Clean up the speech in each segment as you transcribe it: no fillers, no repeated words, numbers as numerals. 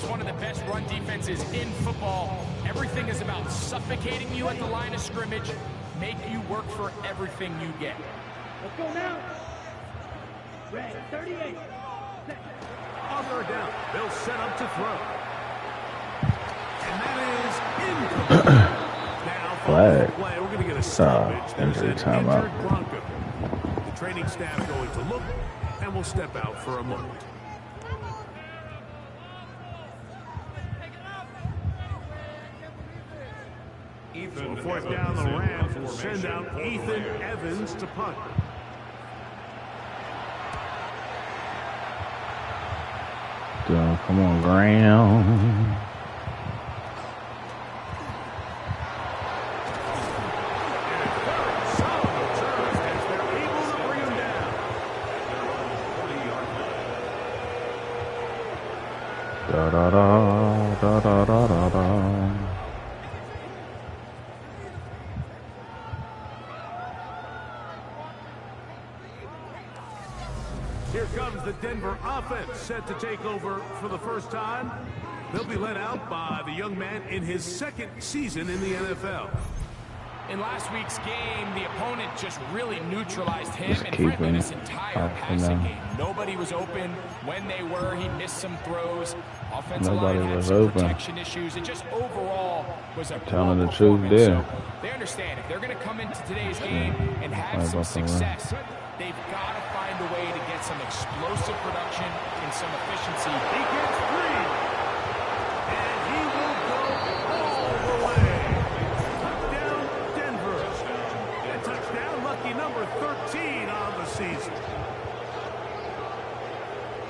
one of the best run defenses in football. Everything is about suffocating you at the line of scrimmage, make you work for everything you get. Let's go now. Red, 38. On third down, they'll set up to throw. And that is incomplete. Now, flag. Play, we're going to get a stoppage. There's an injured timeout. Bronco. The training staff going to look, and we'll step out for a moment. So fourth down, the Rams will send out Ethan Evans to punt. Come on, Graham. Da da da da da da da da. Here comes the Denver offense, set to take over for the first time. They'll be led out by the young man in his second season in the NFL. In last week's game, the opponent just really neutralized him and frankly this entire passing game. Nobody was open. When they were, he missed some throws. Offensive line had some protection issues. It just overall was a poor performance. So they understand if they're going to come into today's game and have some success, they've got to find a way to get some explosive production and some efficiency. He gets free, and he will go all the way. Touchdown, Denver. And touchdown, lucky number 13 on the season.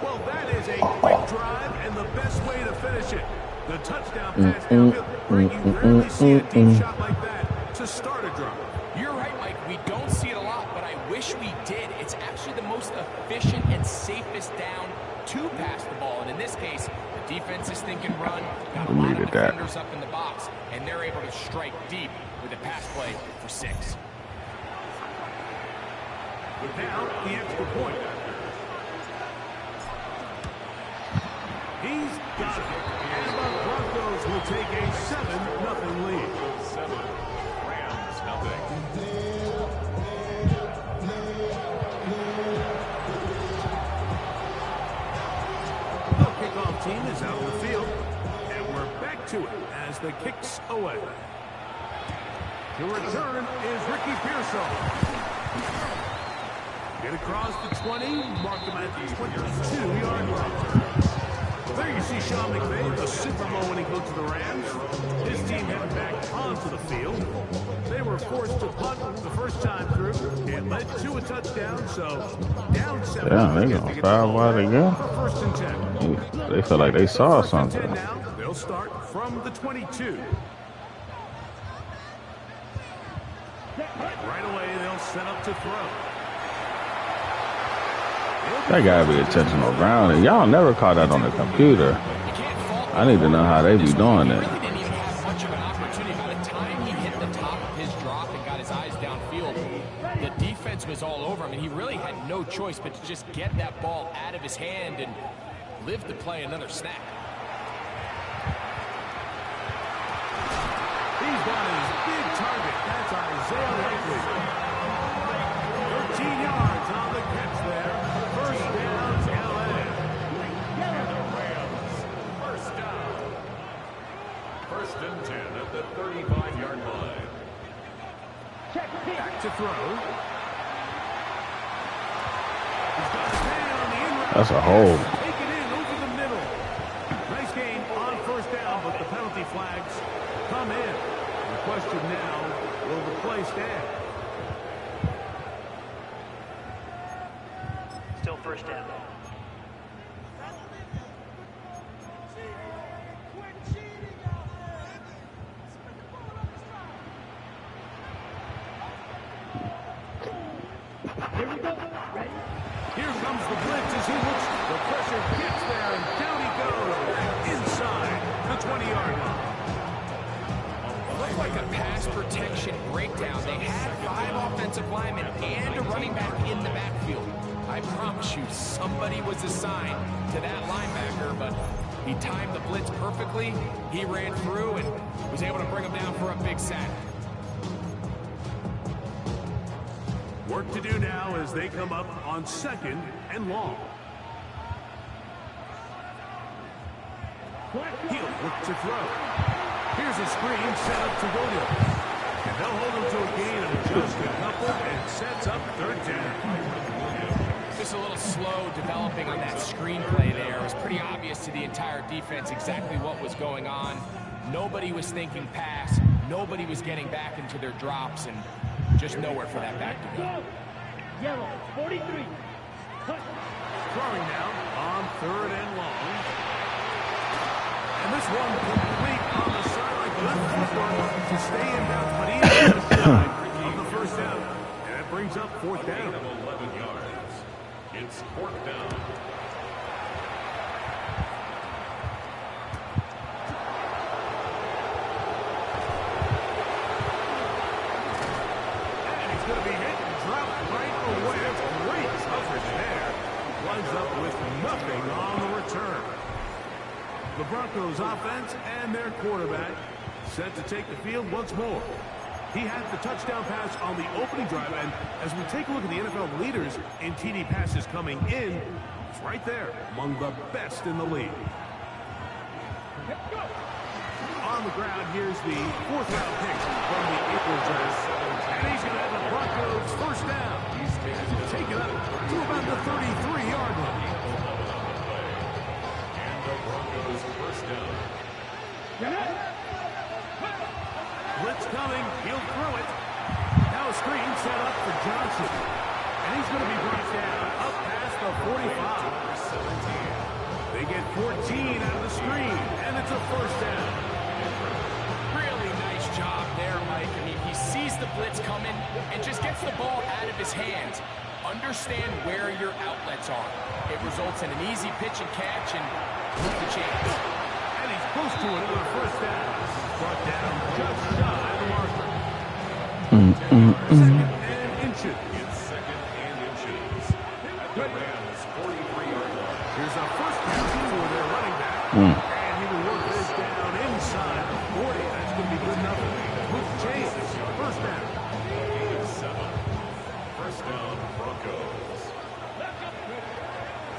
Well, that is a quick drive and the best way to finish it. The touchdown pass downfield. You rarely see a deep shot like that to start a drive. You're right, Mike. We don't see it a lot, but I wish we did. It's actually the most efficient and safest down to pass the ball. And in this case, the defense is thinking run. Got a lot of defenders up in the box, and they're able to strike deep with a pass play for 6. Now, the extra point. He's got it. And the Broncos will take a 7-0 lead. 7 Rams, nothing. The kickoff team is out of the field. And we're back to it as the kicks away. The return is Ricky Pearsall. Get across the 20, mark him at the 22-yard line. There you see Sean McVay, the Super Bowl winning coach of the Rams. His team headed back onto the field. They were forced to punt the first time through. It led to a touchdown, so down 7. Yeah, they're going to 5 wide again. First and 10. They feel like they saw something. Now, they'll start from the 22. Right away, they'll set up to throw. That gotta be intentional grounding. Y'all never caught that on the computer. I need to know how they be doing it. He didn't even have much of an opportunity. By the time he hit the top of his drop and got his eyes downfield, the defense was all over him, and he really had no choice but to just get that ball out of his hand and live to play another snap. He's got his big target. That's Isaiah Likely. 13 yards on the catch there. First down, LA. And the Rams, first down. First and 10 at the 35-yard line. Back to throw. He's got his hand on the in-route. That's a hold. Take it in over the middle. Nice game on first down, but the penalty flags come in. The question now, will the play stand? Still first down. Here we go. Ready? Here comes the blitz as he looks. The pressure gets there, and down he goes. Inside the 20-yard line. Looked like a pass protection breakdown. They had 5 offensive linemen and a running back in the backfield. I promise you, somebody was assigned to that linebacker, but He timed the blitz perfectly. He ran through and was able to bring him down for a big sack. Work to do now as they come up on 2nd and long. He'll look to throw. Here's a screen set up to Williams. And they'll hold him to a gain of just a couple and sets up 3rd down. Just a little slow developing on that screenplay there. It was pretty obvious to the entire defense exactly what was going on. Nobody was thinking pass. Nobody was getting back into their drops, and just nowhere for that back to go. Yellow, 43. Cut. Throwing now on 3rd and long. And this one complete on the sideline. Good footwork to stay in bounds, but he is on the side of the 1st down. And that brings up 4th down. 11 yards. It's 4th down. And he's going to be hit and dropped right away. That's great coverage there. Winds up with nothing on the return. The Broncos offense and their quarterback set to take the field once more. He had the touchdown pass on the opening drive, and as we take a look at the NFL leaders in TD passes coming in, it's right there among the best in the league. On the ground, here's the 4th round pick from the April draft, and he's going to have the Broncos 1st down. Take it up to about the 33-yard line. And the Broncos 1st down. Blitz coming. He'll throw it. Now a screen set up for Johnson. And he's going to be brought down up past the 45. They get 14 out of the screen, and it's a 1st down. Really nice job there, Mike. I mean, he sees the blitz coming and just gets the ball out of his hands. Understand where your outlets are. It results in an easy pitch and catch and move the chains. And he's close to it on the 1st down. Brought down just shy of the marker. Second and inches. It's 2nd and inches. At the Rams 43-yard line. Here's a 1st down for their running back. And he will work this down inside the 40. That's going to be good enough. With Chase, 1st down. 7. 1st down, Broncos.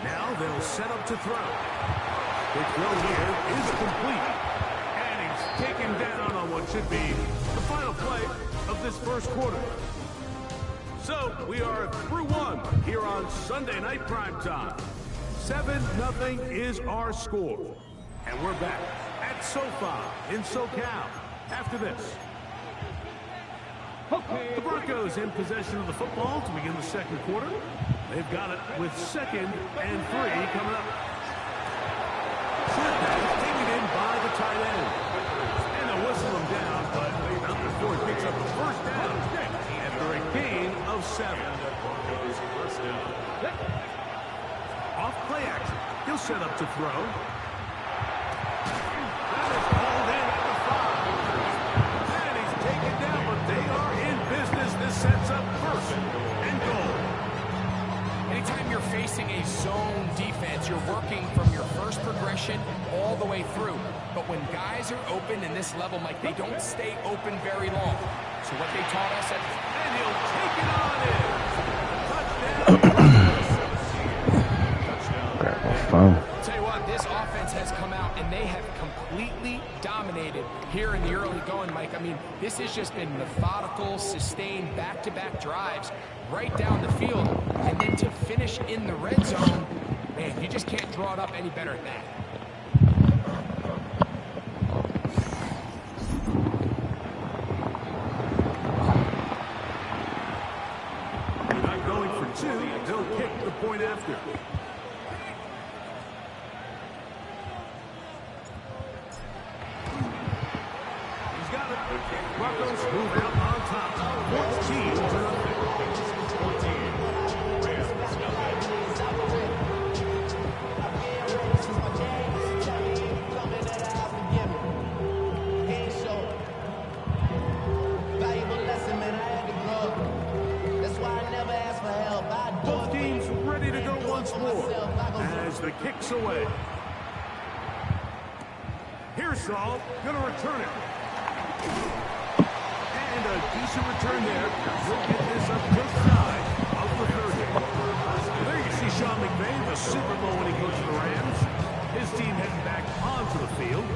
Now they'll set up to throw. The throw here is complete. And he's taken down on what should be the final play of this 1st quarter. So we are through 1 here on Sunday Night Primetime. 7-0 is our score. And we're back at SoFi in SoCal after this. The Broncos in possession of the football to begin the 2nd quarter. They've got it with 2nd and 3 coming up. Short pass taken in by the tight end. And they'll whistle him down, but not before he picks up the 1st down after a gain of 7. Broncos 1st down. Off play action. He'll set up to throw. That is called in at the 5. And he's taken down, but they are in business. This sets up 1st and goal. Anytime you're facing a zone defense, you're working from your first progression all the way through. But when guys are open in this level, Mike, they don't stay open very long. So what they taught us at... And he'll take it on in. Touchdown. I'll tell you what, this offense has come out and they have completely dominated here in the early going, Mike. I mean, this has just been methodical, sustained, back-to-back drives right down the field. And then to finish in the red zone, man, you just can't draw it up any better than that. Not going for 2. They'll kick the point after. Broncos move out on top. 14-0. Both teams ready to go once more as the kick's away. Pearsall going to return it. And a decent return there. We'll get this up just shy of the 30. There you see Sean McVay, the Super Bowl winning coach of the Rams. His team heading back onto the field.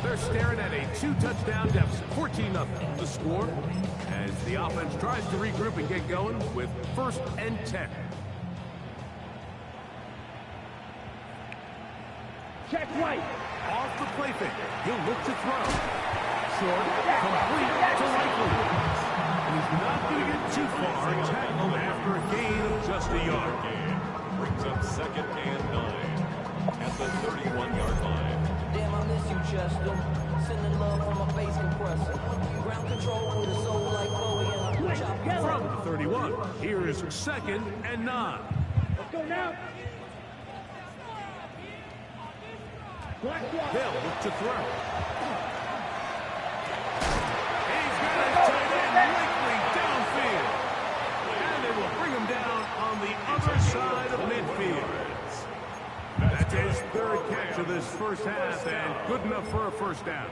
They're staring at a 2-touchdown deficit, 14-0. The score as the offense tries to regroup and get going with 1st and 10. Check right. Off the play fake. He'll look to throw. Short, complete to Likely. And he's not going to get too far. Tackled after a gain of just a yard. Brings up 2nd and 9 at the 31-yard line. Damn, I miss you, Chester. Sending love from my face compressor. Ground control with a soul like Bowie and I'm chopping From the 31, here is 2nd and 9. Let's go now. They'll look to throw. He's got his tight end Likely downfield. And they will bring him down on the other side of midfield. That's his 3rd catch of this first half, and good enough for a 1st down.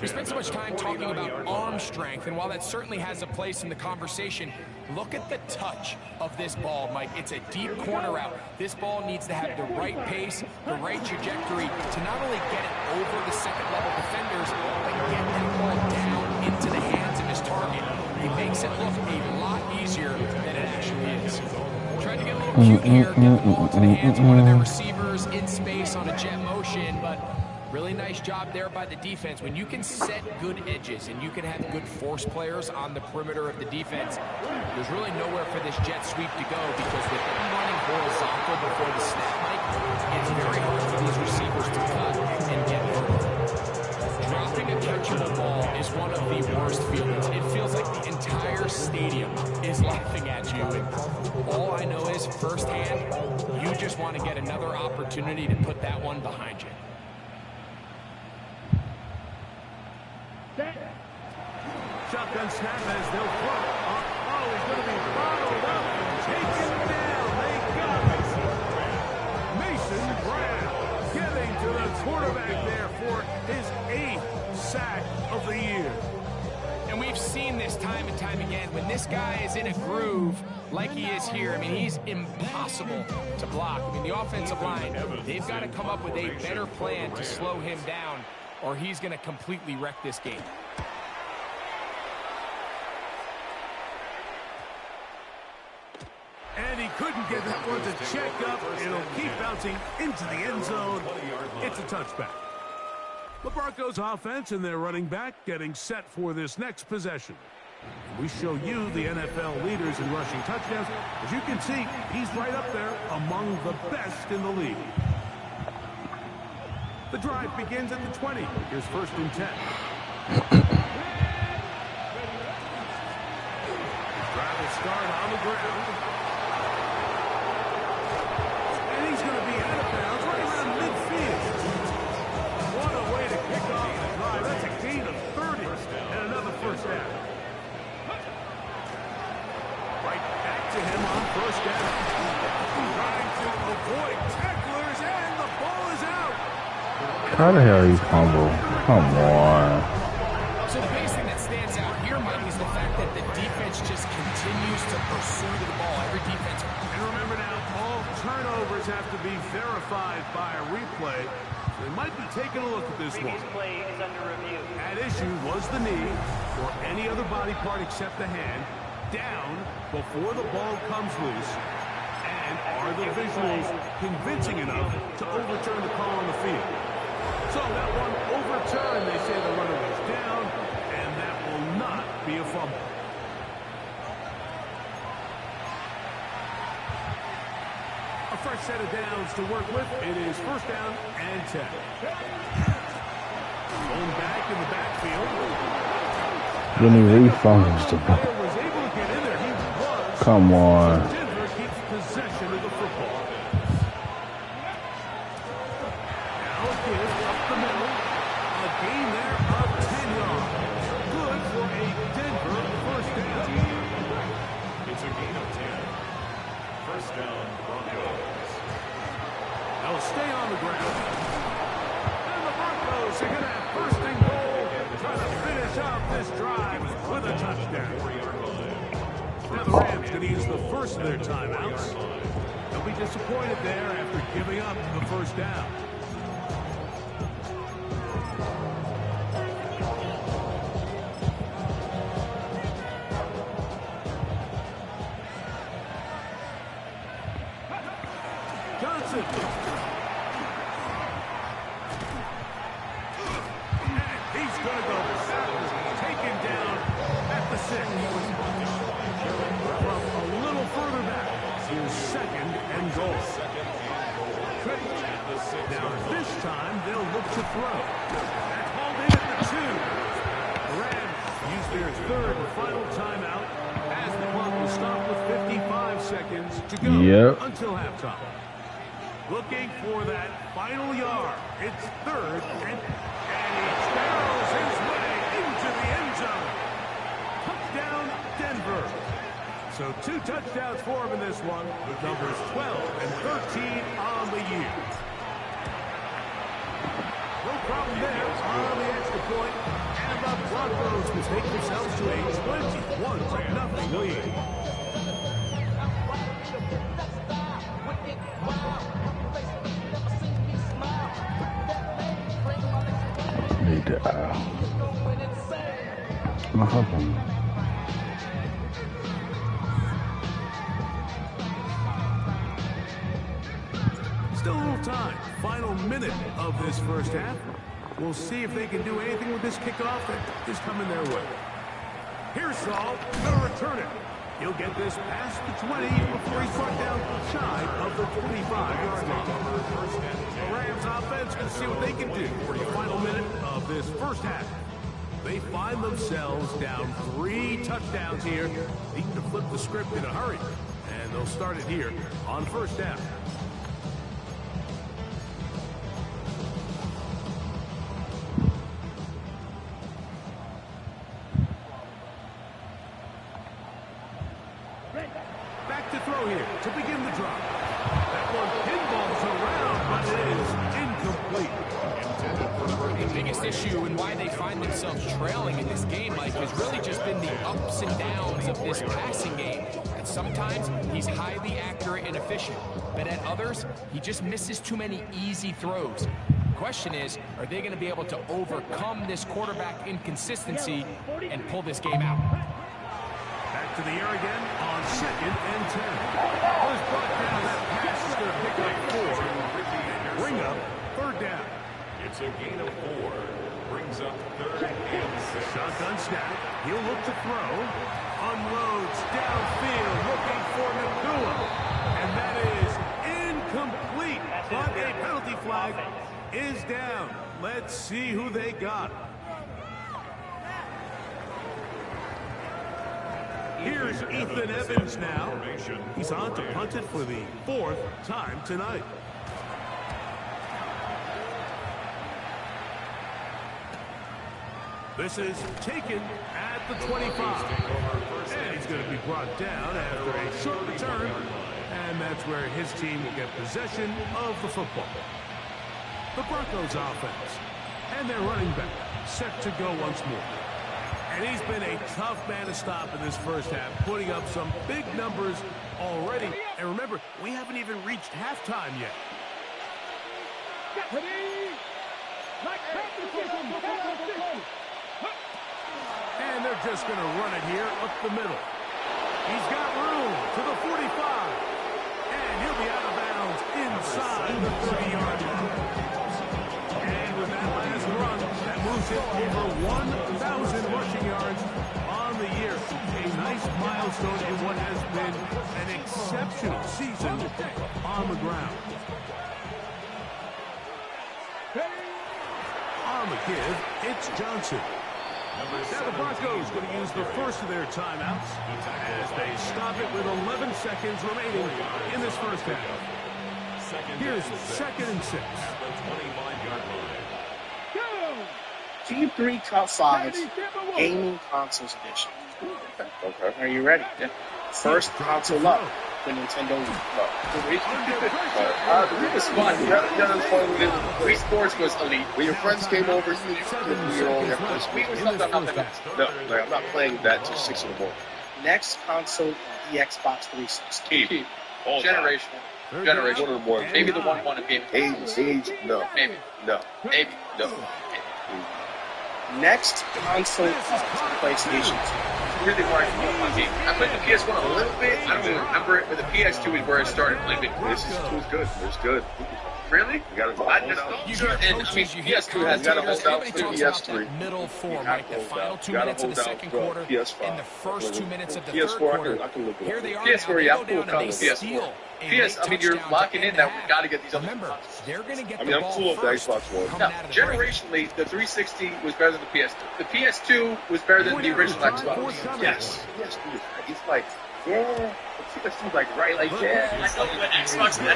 We spent so much time talking about arm strength, and while that certainly has a place in the conversation, look at the touch of this ball, Mike. It's a deep corner route. This ball needs to have the right pace, the right trajectory to not only get it over the 2nd-level defenders, but get that ball down into the hands of his target. He makes it look a lot easier than it actually is. Tried to get a little cute here, get the ball into the hands of one of their receivers in space on a jet motion, but really nice job there by the defense. When you can set good edges and you can have good force players on the perimeter of the defense, there's really nowhere for this jet sweep to go because with them running horizontal before the snap, Mike, it's very hard for these receivers to cut and get vertical. Dropping a catchable ball is one of the worst feelings. It feels like the entire stadium is laughing at you. And all I know is firsthand, you just want to get another opportunity to put that one behind you. Shotgun snap as they'll throw. Oh, he's going to be bottled up. Taken down. They got it. Mason Brown getting to the quarterback there for his 8th sack of the year. And we've seen this time and time again. When this guy is in a groove like he is here, I mean, he's impossible to block. I mean, the offensive line, they've got to come up with a better plan to slow him down, or he's going to completely wreck this game. And he couldn't get that one to check up. It'll keep bouncing into the end zone. It's a touchback. The Broncos offense and their running back getting set for this next possession. We show you the NFL leaders in rushing touchdowns. As you can see, he's right up there among the best in the league. The drive begins at the 20. Here's 1st and 10. Drive will start on the ground. And he's going to be out of bounds right around midfield. What a way to kick off the drive. That's a gain of 30 and another 1st down. Right back to him on 1st down. Trying to avoid tacklers, and the ball is out. How the hell he fumble? Come on. So the biggest thing that stands out here, Mike, is the fact that the defense just continues to pursue the ball. Every defense. And remember now, all turnovers have to be verified by a replay. They might be taking a look at this one. Play is under review. At issue was the knee, or any other body part except the hand, down before the ball comes loose. And are the visuals convincing enough to overturn the call on the field? So that one overturned, they say the runner was down, and that will not be a fumble. A fresh set of downs to work with. It is 1st down and 10. Going back in the backfield. Then he refumbles the ball. Was able to get in there. He was. Come on. Denver keeps possession of the football. Now a give up the middle. A gain there of 10 yards. Good for a Denver 1st down. It's a gain of 10. 1st down, Broncos. They'll stay on the ground. And the Broncos are going to down. Now the Rams going to use the first of their timeouts. They'll be disappointed there after giving up the first down. Johnson. And he's going to go backwards. Taken down at the 6. From a little further back, here's second and goal. Now this time they'll look to throw. That's hauled in at the 2. The Rams use their third and final timeout as the clock will stop with 55 seconds to go until halftime. Looking for that final yard. It's third, and he barrels his way into the end zone. Touchdown, Denver. So 2 touchdowns for him in this one, with numbers 12 and 13 on the year. No problem there on the extra point, and the Broncos will take themselves to a 21-0 lead. Need to, my husband. Still a little time. Final minute of this first half. We'll see if they can do anything with this kickoff that is coming their way. Here's Saul. Going to return it. He'll get this past the 20 before he's brought down shy of the 25-yard line. The Rams offense can see what they can do for the final minute of this first half. They find themselves down 3 touchdowns here. Need to flip the script in a hurry. And they'll start it here on first down. Back to throw here to begin the drop. That one pinballs around, but it is incomplete. The biggest issue and why they find themselves trailing in this game, Mike, has really just been the ups and downs of this passing game. And sometimes he's highly accurate and efficient, but at others, he just misses too many easy throws. The question is, are they going to be able to overcome this quarterback inconsistency and pull this game out? Back to the air again on 2nd and 10. Was brought down. That pass is going to pick up 4. Bring up 3rd down. It's a gain of 4. Brings up 3rd and 6. Shotgun snap. He'll look to throw. Unloads downfield looking for Nakua. And that is incomplete. But a penalty flag is down. Let's see who they got. Here's Ethan Evans now. He's on to punt it for the 4th time tonight. This is taken at the 25. And he's going to be brought down after a short return. And that's where his team will get possession of the football. The Broncos offense. And their running back set to go once more. And he's been a tough man to stop in this first half, putting up some big numbers already. And remember, we haven't even reached halftime yet. And they're just going to run it here up the middle. He's got room to the 45. And he'll be out of bounds inside the 30-yard line. And with that last run, that moves him over 1,000 rushing yards on the year. A nice milestone in what has been an exceptional season on the ground. On the give, it's Johnson. Now the Broncos going to use the first of their timeouts as they stop it with 11 seconds remaining in this first half. Here's 2nd and 6. Team 3 Top 5 Gaming Consoles Edition. Okay. Are you ready? First console up. the Nintendo Wii. The Wii was fun. Wii Sports was elite. When your friends came over, you only have to Wii was something I'm not No, I'm not playing that till 6 in the morning. Next console, the Xbox 360. Generational. One of the more. Maybe the one in game. Age, no. Maybe. No. Next console, PlayStation 2. Really hard to know my game. I played the PS1 a little bit. I don't even remember it, but the PS2 is where I started playing it. This is good. It's good. Really? You gotta go. PS2 has got to hold out for the PS3. Middle four, right? The final 2 minutes of the second quarter and the first 2 minutes of the third quarter. Here they are. PS4, yeah, I'm cool with PS4. You're locking in that we got to get these other. Remember, they're going to get I'm cool with the Xbox One. No, generationally, the 360 was better than the PS2. The PS2 was better than the original Xbox. Yes. It's like, yeah. It's like right, like yeah. I know what Xbox Live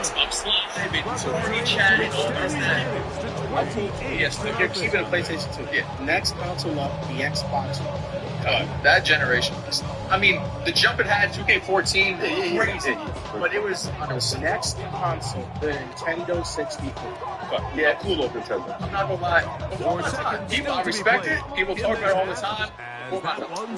and Sony chat and all that stuff. Yes, They're keeping a PlayStation 2. Yeah. Next console up, the Xbox One. That generation. The jump it had 2K14, crazy. But it was on the next console, the Nintendo 64. Yeah, cool old Nintendo. I'm not gonna lie. People, I respect it. People talk about it all the time.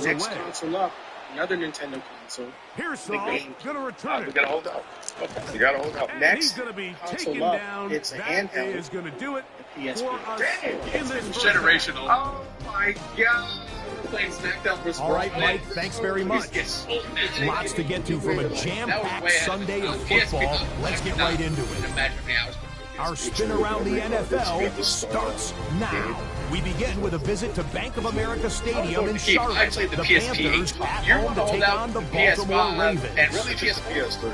Next console up, another Nintendo console. Here's Saul. Gonna return it. We gotta hold out. Okay. You gotta hold out. Next gonna be console up, it's a handheld. Is gonna do it. The PSP. It's generational. Oh my god. Playing SmackDown versus All right, Mike, thanks very much. Lots to get to from a jam-packed Sunday of football. Let's get right into it. Our spin around the NFL starts now. We begin with a visit to Bank of America Stadium in Charlotte. The Panthers at home to take on the Baltimore Ravens. And really just the PS3.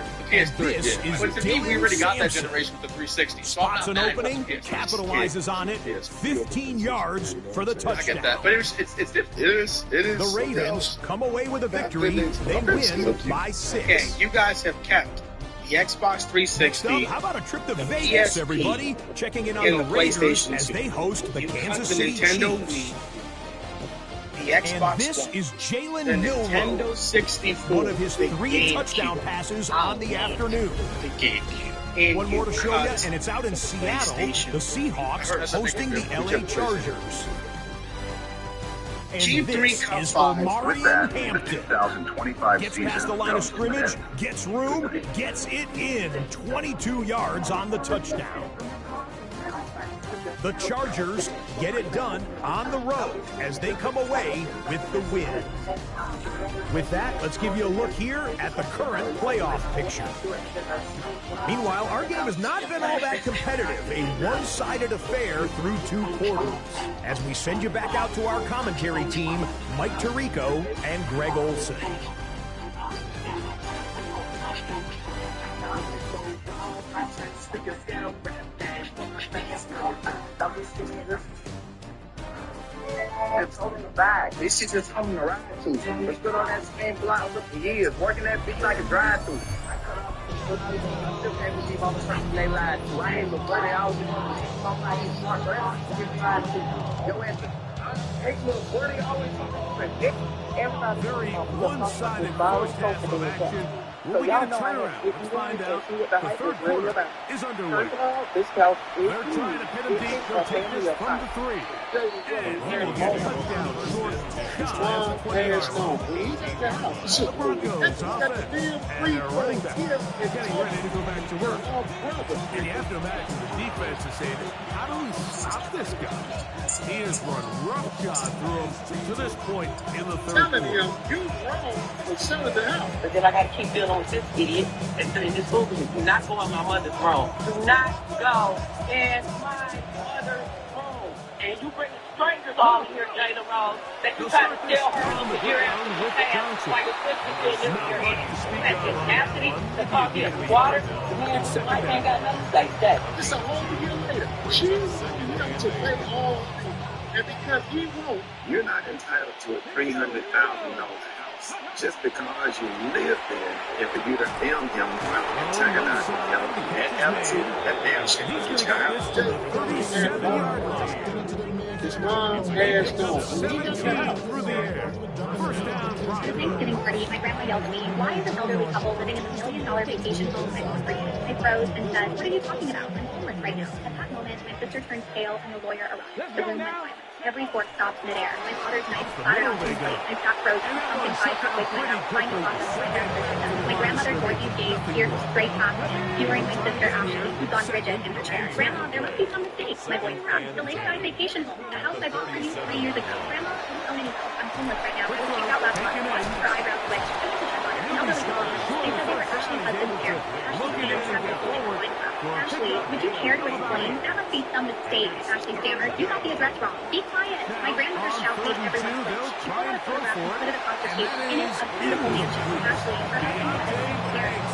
This is but to me, we already got that generation with the 360. Spots an opening, capitalizes on it, 15 yards for the touchdown. I get that, but it's different. It is. The Ravens come away with a victory. They win by 6. Okay, you guys have kept the Xbox 360. How about a trip to Vegas, everybody? Checking in on the Raiders as they host the Kansas City Nintendo Chiefs. Wii, the Xbox And this One, is Jalen the Milroe, Nintendo 64, one of his the 3 touchdown passes on the afternoon. The GameCube. And One more to show you, and it's out in the Seattle. PlayStation. The Seahawks hosting the LA Chargers. And G3 this Cup is 5. Omarion Hampton. Gets past the line of scrimmage, gets room, gets it in. 22 yards on the touchdown. The Chargers get it done on the road as they come away with the win. With that, let's give you a look here at the current playoff picture. Meanwhile, our game has not been all that competitive, a one-sided affair through 2 quarters. As we send you back out to our commentary team, Mike Tirico and Greg Olson. It's holding the bag. This shit just coming around to. It's been on that same block for years, working that bitch like a drive-through. They lied to. I ain't but 40 hours. I'm like, he's smart, but I don't lied to. Yo, take little 40 hours. Very one-sided first half of action. Will we get a turnaround? Let's find out. The third quarter is underway. They're trying to pin him deep. They'll take this from the 3. And here he gets a touchdown. Short shot at the 20-yard line. The Broncos offense and their running back is getting ready to go back to work. And you have to imagine the defense is saying, how do we stop this guy? He has run roughshod through him to this point in the third quarter. You wrong for selling the house. But then I got to keep dealing with this idiot and saying this movie. Do not go in my mother's room. Do not go in my mother's room. And you bring strangers all here, Jada Rose, that you try to tell her over here while your sister's in your head. That's capacity to call me water. I ain't got nothing like that. It's a whole year later. She's to play all. And because he won't, you're not entitled to a $300,000 house just because you live there. And for you to film him and check it out, that damn shit will get you out. His mom passed on. And he left the house. Through the air. First down, At a Broncos. Thanksgiving party, my grandma yelled at me, "Why is an elderly couple living in the $1 million vacation home I bought for you?" I froze and said, "What are you talking about? I'm homeless right now." At that moment, my sister turned pale and the lawyer arrived. The room went silent. Every fork stopped midair. My father's knife splattered onto his plate. I sat frozen, something five halfway through my mouth, trying to process what my grandmother had done. My grandmother Dorothy's gaze pierced straight past me, viewing my sister Ashley, who'd gone rigid in her chair. "Grandma, there must be some mistake," my voice cracked. "The Lakeside Vacation Home, the house I bought for you 3 years ago." "Grandma, I don't own any house. I'm homeless right now." I was kicked out last month. Watched her eyebrows twitch. I went to check on it. An elderly couple. They said they were Ashley's husband's parents. Ashley's parents had been holding the wine cup. "Ashley, would you care to explain? That must be some mistake," Ashley stammered. "You got the address wrong. Be quiet." My grandmother shouted made everyone flinch. She pulled out a photograph and put it across the table. In it, a beautiful mansion. Ashley, her husband said it was parents.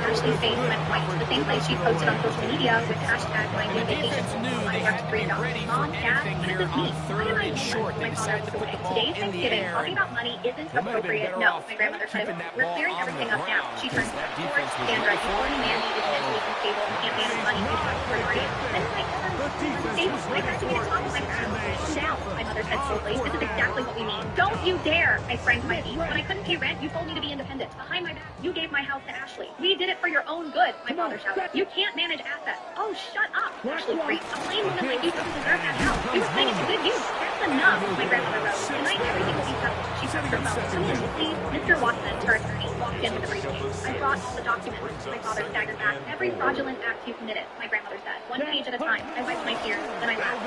Ashley's face went white. The same place she posted on social media with hashtag my new vacation home. I worked 3 jobs. "Mom, Dad, what does this mean? Why am I homeless?" My father was away. "Today's Thanksgiving. Talking about money isn't appropriate." "No," my grandmother cut him. "We're clearing everything up now." She turned to George, Sandra, the only Mandy is mentally unstable and can't manage money. He's not for party. This is like unstable. I had to get a talk with my parents. "Calm down," my mother said slowly. "This is exactly what we mean." "Don't you dare!" I sprang to my feet. "When I couldn't pay rent, you told me to be independent. Behind my back, you gave my house to Ashley. We did it for your own good," my father shouted. "You can't manage assets." "Oh, shut up," Ashley screamed. "A plain woman like you doesn't deserve that house. You were putting it to good use." "That's enough," my grandmother rose. "Tonight, everything will be settled." She pressed her phone. "Come in, please." Mr. Watson, her attorney, walked in with a briefcase. "I brought all the documents." My father staggered back. "Every fraudulent act you committed," my grandmother said. "One page at a time." I wiped my tears, then I laughed.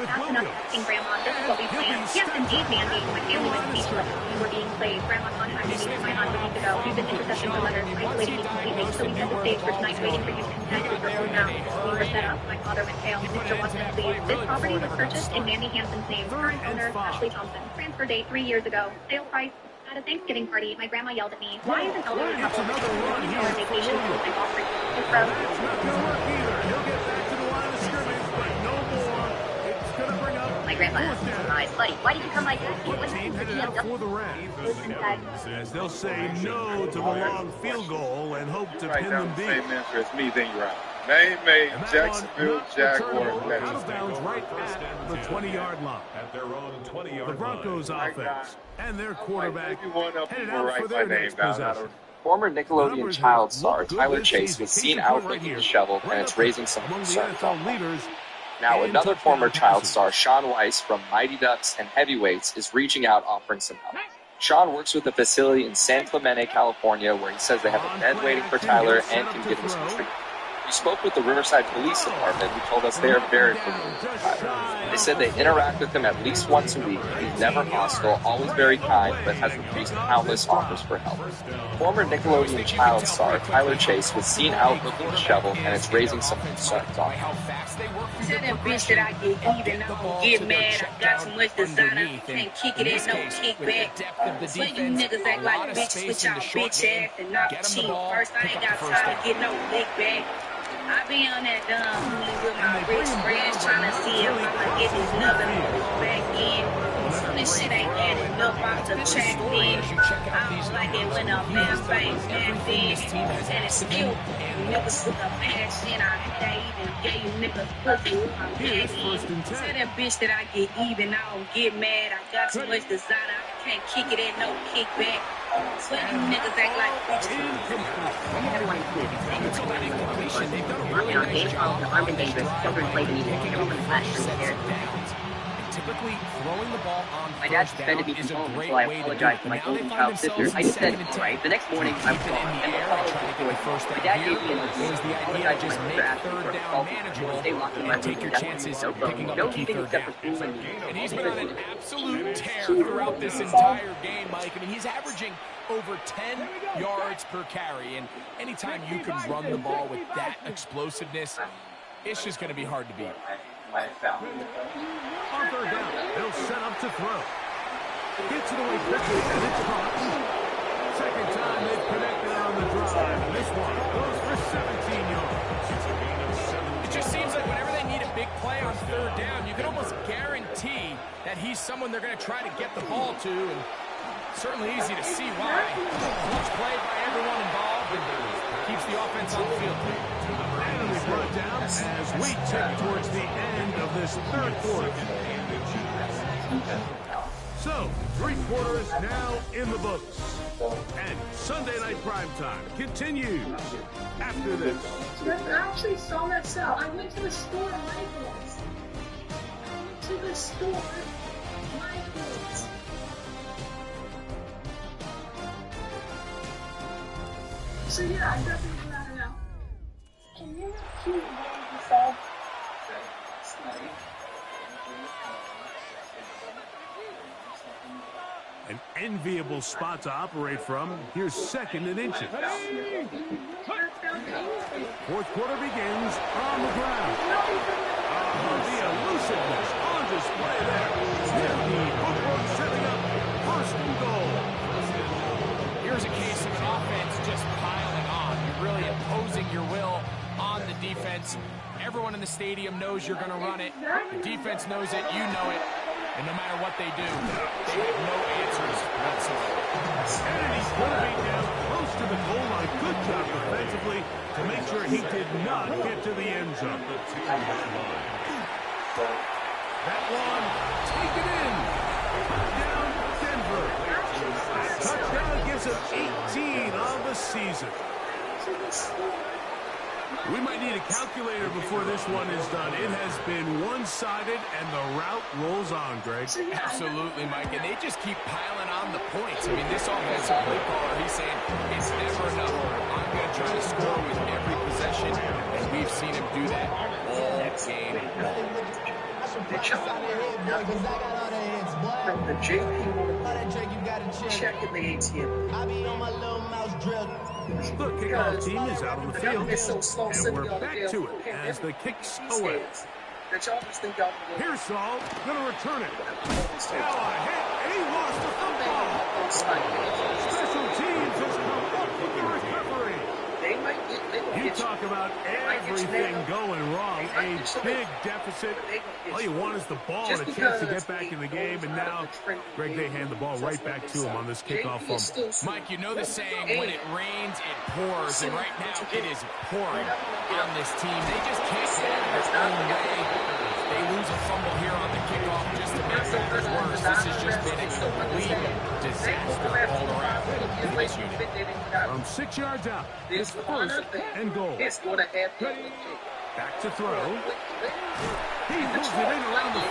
"That's enough asking, Grandma. This is what we planned." "Yes, indeed, Mandy." My family was speechless. We were being played. Grandma contacted me from my aunt a week ago. We've been intercepting her letters, isolating me completely. So we set the stage for tonight, waiting for you to consent with your own mouth. We were set up. My father went pale. "Mr. Watson, please." "This property was purchased in Mandy Hanson's name. Current owner, Ashley Thompson. Transfer date 3 years ago. Sale price." At a Thanksgiving party, my grandma yelled at me, "Why is an elderly couple living in a $1 million vacation home I bought for you?" I froze. That's not going to work either. He'll get back to the line of scrimmage, but no more. It's going to bring up. My grandma asked me, "Surprise, buddy, why did you come like that? What Team headed out for the Rams. As they'll say no to the long field goal and hope to pin them deep. Same answer as me, then you're out. Name made Jacksonville Jaguars. Out of bounds right at the 20-yard line. At their own 20-yard The Broncos offense and their quarterback headed out for Write their my name next down. possession. Former Nickelodeon child star Tyler Chase was seen out looking disheveled, and it's raising some concerns on him. Now, another former child star, Sean Weiss from Mighty Ducks and Heavyweights, is reaching out offering some help. Sean works with a facility in San Clemente, California, where he says they have a bed waiting for Tyler and can give him some treatment. We spoke with the Riverside Police Department, who told us they are very familiar with Tyler. They said they interact with him at least once a week. He's never hostile, always very kind, but has refused countless offers for help. Former Nickelodeon child star Tyler Chase was seen out looking disheveled, and it's raising some concerns on him. Tell that bitch that I get even, I don't get mad. I got too much desire, I can't kick it in, no kickback. So you niggas act like bitches with y'all bitch ass and not cheap. First, I ain't got time to get no lick back. I be on that dumb with my rich friends trying to see if I'ma get this number back in. So this shit ain't adding up, I'm subtracting. I don't like it when a man bangs back then. And it's still niggas with a passion. I even gave you niggas pussy with my back in. Tell that bitch that I get even, I don't get mad. I got too much designer, I can't kick it in, no kickback. So you niggas act like bitches. Everyone included. Working on game calls, armed and dangerous, children play the music, everyone flash from the stairs. Typically, throwing the ball on my dad suspended me from home until I apologized to my golden child sister. I just said, all right. The next morning, I was gone, and the following my dad gave me an apologized to my sister asking for assault and stay locked in my room. Take your chances of picking up a key third down. And he's been on an absolute tear throughout this entire game, Mike. I mean, he's averaging over 10 yards per carry, and anytime you can run the ball with that explosiveness, it's just going to be hard to beat. On third down, they'll set up to throw. Gets it away quickly, and it's caught. Second time they've connected on the drive, and this one goes for 17 yards. It just seems like whenever they need a big play on third down, you can almost guarantee that he's someone they're going to try to get the ball to, and certainly easy to see why. Clutch play by everyone involved, and keeps the offense on the field. And the brought down as we tick towards the end of this third quarter. So, 3 quarters now in the books. And Sunday Night Primetime continues after this. I actually saw that sale. I went to the store Michael's. I went to the store Michael's. So yeah, I definitely got it out. Can you repeat what you said? An enviable spot to operate from. Here's 2nd and inches. Fourth quarter begins on the ground. The elusiveness on display there. The footwork setting up 1st and goal. Here's a case of an offense just piling on. You're really imposing your will on the defense. Everyone in the stadium knows you're going to run it. The defense knows it. You know it. And no matter what they do, they have no answers whatsoever. And he's going to be down close to the goal line. Good job defensively to make sure he did not get to the end zone. That one, take it in. Down Denver. Touchdown gives him 18 on the season. We might need a calculator before this one is done. It has been one-sided, and the route rolls on, Greg. Absolutely, Mike. And they just keep piling on the points. I mean, this offensive play caller, he's saying, it's never enough. I'm going to try to score with every possession, and we've seen him do that all game long. From the JP, checking the ATM. I be on my little mouse drill. The kickoff team is out on the field, and we're back to it as the kicks away. Here's Saul, going to return it. Now a hit, and he lost the football. Special teams has come up with the recovery. You talk about everything going wrong. A big deficit. All you want is the ball and a chance to get back in the game. And now, Greg, they hand the ball right back to him on this kickoff fumble. Mike, you know the saying, when it rains, it pours. And right now, it is pouring on this team. They just can't get out of their own way. They lose a fumble here on the kickoff just to make matters worse. This has just been a complete disaster all around in this unit. From 6 yards out, it's 1st and goal. Ready? Back to throw. He moves it in around the 5.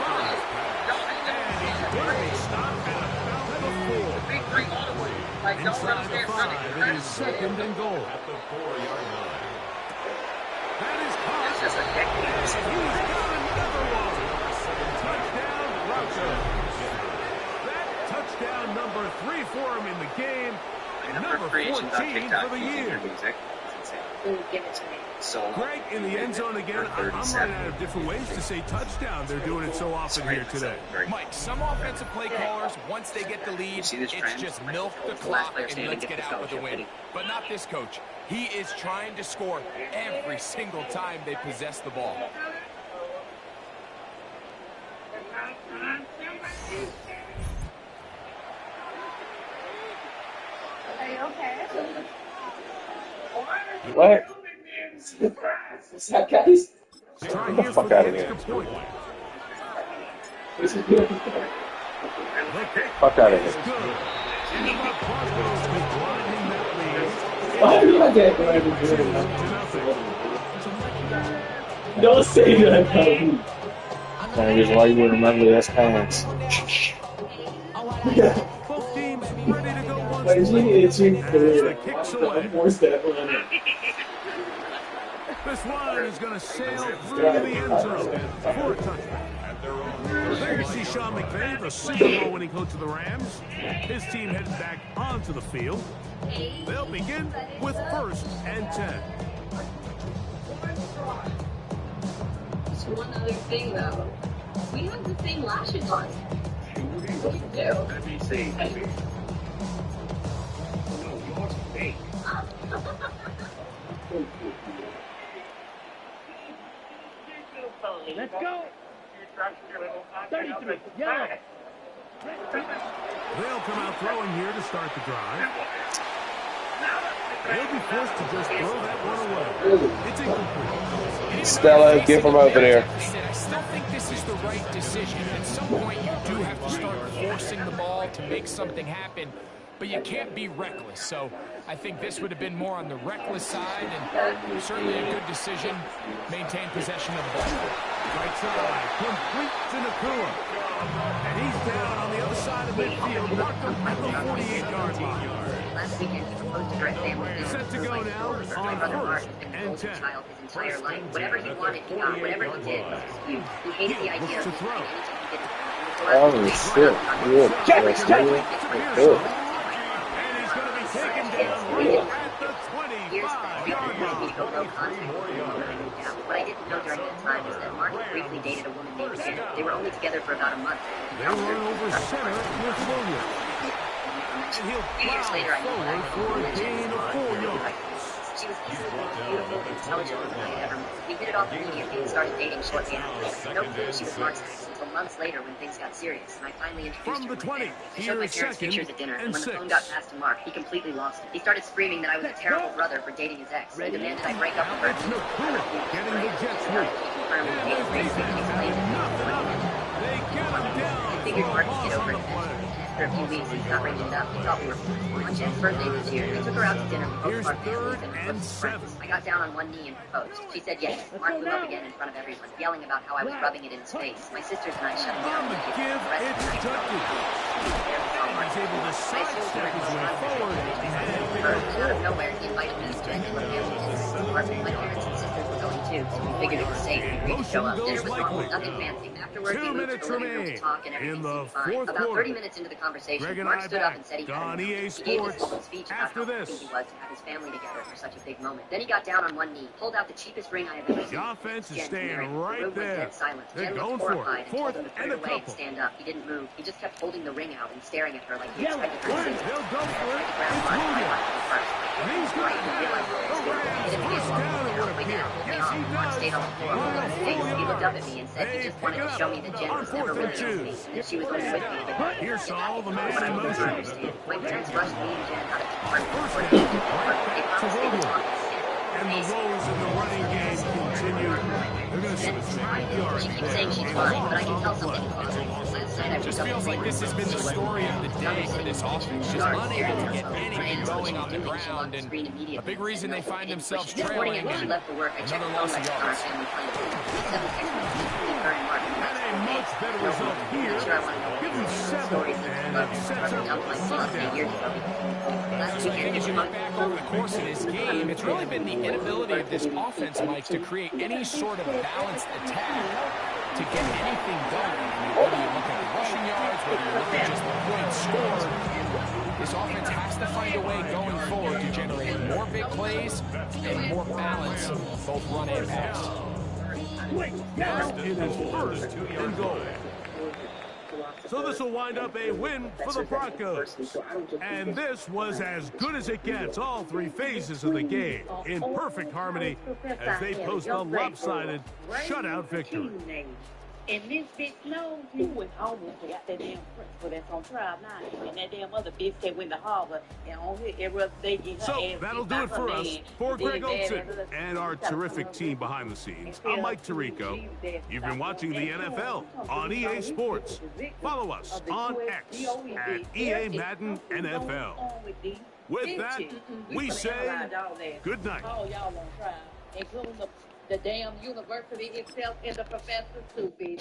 And he's going to be stopped at about the 4. Inside the 5, it is 2nd and goal. At the 4-yard line. That is caught. He's got another one. Touchdown, Broncos. That touchdown number 3 for him in the game. Number 14 for the year. Give it to me. Greg, in the end zone again, I'm running out of different ways to say touchdown. They're doing it so often here today. Mike, some offensive play callers, once they get the lead, it's just milk the clock and let's get out with the win. But not this coach. He is trying to score every single time they possess the ball. Are you okay? What? What's that, guys? Get the fuck out of here. Fuck out of here. Why do I get Don't say that, Kobe. That is why you would remember that's pants. Both teams ready to go once more. It's This one is going to sail through the end zone for a touchdown. There you see Sean McVay, the Super Bowl winning coach of the Rams. His team headed back onto the field. They'll begin with 1st and 10. Just one other thing, though. We have the same lashes on. We do. Let me see. No, yours is fake. Let's go. 33. Yellow. They'll come out throwing here to start the drive. He'll be forced to just throw that one away. It's incomplete. Stella, get from over there. I still think this is the right decision. At some point, you do have to start forcing the ball to make something happen, but you can't be reckless. So I think this would have been more on the reckless side, and certainly a good decision. Maintain possession of the ball. Right side, complete to Nakua. And he's down on the other side of midfield. Marked him at the 48-yard line. Last weekend, he proposed to direct family. Set to go now on first and 10. Child his entire life. Whatever he wanted, he got. Whatever he did was excused. He hated the idea of to throw. Oh, shit. Good. And he's going to be taken down right at the 25-yard line. What I didn't know during that time was that Mark briefly dated a woman named Jen. They were only together for about a month. They run over center with Williams. And he'll plow forward for a gain of 4 yards. She was easily the most beautiful, intelligent woman I had ever met. We hit it off immediately and started dating shortly after. No clue she was Mark's ex until months later when things got serious, and I finally introduced her. From the 20, I showed my parents pictures at dinner, and when the phone got passed to Mark, he completely lost it. He started screaming that I was a terrible brother for dating his ex. He demanded I break up with her. It's Nakua getting the jet sweep. He confirmed the dating race and explained it. They get him down. I figured Mark would get over it eventually. After a few weeks, he stopped bringing it up. He thought we were on Jen's birthday this year. I took her out to dinner with both of our families and friends. I got down on one knee and proposed. She said yes. Mark blew up again in front of everyone, yelling about how I was rubbing it in his face. My sisters and I shut him down. On the give, it's Tucky. He's able to sidestep his way forward. Out of nowhere, he invited me to join him on his apartment. My parents and sisters were going too, so we figured it was safe. We agreed to show up. Dinner was normal, nothing fancy. Afterwards, we moved to the living room to talk, and everything seemed fine. About 30 minutes into the conversation, Mark stood up and said he had enough. He gave this whole speech about how happy he was to have his family together for such a big moment. Then he got down on one knee, pulled out the cheapest ring I have ever seen. The offense is staying right the room there. Went dead silent. They're Jen going looked for horrified it. and told Fourth him to put and it a away and couple. stand up. He didn't move. He just kept holding the ring out and staring at her like he Yellow. expected her to say They'll go for it. It's And he's got it. The Rams first down it would appear. Yes, he does. Stayed on the floor. He looked up at me and said he just wanted to show me that Jen was never really into me, and that she was only with me. Here's all the man in motion. My parents rushed me and Jen out of the apartment. First They down, right promised to they would Williams. talk. And the woes in the running game continue. They're going to subtract yards. She keeps saying she's fine, but I can tell something is bothering her. Last night I Just feels like this has been the story of the day for this offense. Just unable to get anything going on the ground, and a big reason they find themselves This morning trailing. after she left for work, I checked Another the phone loss of records on our yards. family plan. He sent me text messages her and Mark. And a much better result here. Give them 7, and it sets up Sundown. So I think as you look back over the course of this game, it's really been the inability of this offense, Mike, to create any sort of balanced attack to get anything going. I mean, whether you look at the rushing yards, whether you look at just the points scored, this offense has to find a way going forward to generate more big plays and more balance, both run and pass. Now it is first and goal. So this will wind up a win for the Broncos. And this was as good as it gets, all 3 phases of the game, in perfect harmony as they post a lopsided shutout victory. And this bitch knows he was almost got that damn principal that's on trial now. And that damn other bitch that went to Harvard and on here every other day getting her So ass that'll beat do by it for her us. man. For Greg Then Olson that and our terrific team behind the scenes, I'm Mike Tirico. You've been watching the NFL on EA Sports. Follow us on X at EA Madden NFL. With that, we say good night. All y'all on trial, including the damn university itself and the professors too, bitch.